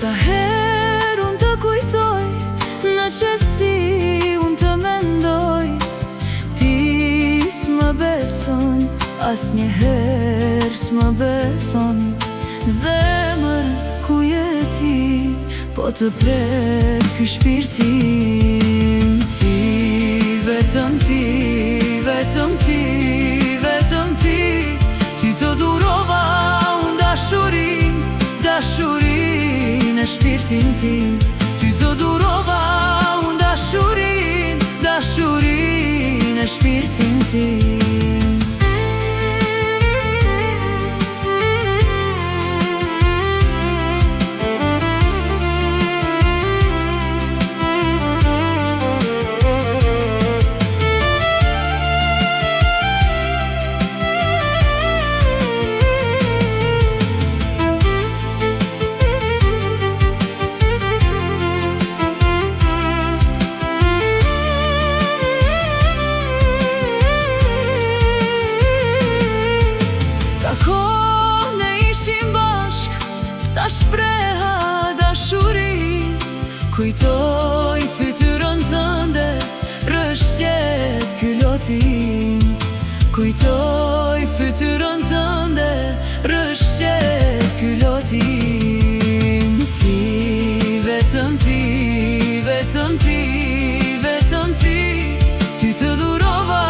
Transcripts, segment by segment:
Sa her unë të kujtoj, në qetësi unë të mendoj, ti s'më beson, as njëherë s'më beson. Zemër ku je ti, po të pret ky shpirtim. Ti, vetëm ti, vetëm ti, vetëm ti, ty të durova unë dashurin, dashurin e shpirtin tim. Ty të durova unë dashurin, dashurin e shpirtin tim. Ta shpreha dashurin, kujtoj fytyrën tënde, rëshqet ky lotin. Kujtoj fytyrën tënde, rëshqet ky lotin. Ti, vetëm ti, vetëm ti, vetëm ti, ty të durova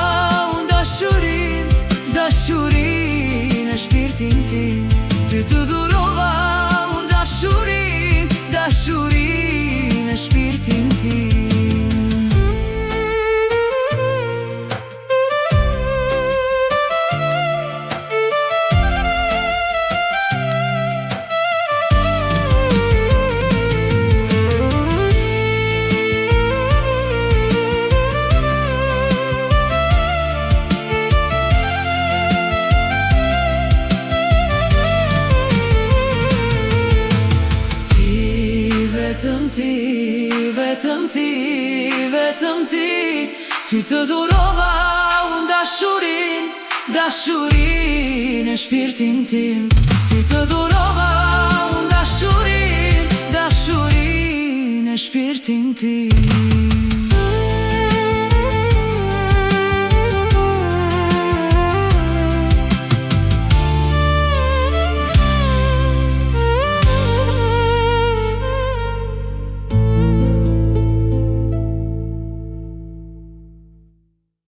unë dashurin, dashurin e shpirtin tim. Ty të durova dashurin, dashurin e shpirtin tim. Vetëm ti, vetëm ti, vetëm ti, ty të durova unë dashurin, dashurin e shpirtin tim. Ty të durova unë dashurin, dashurin e shpirtin tim.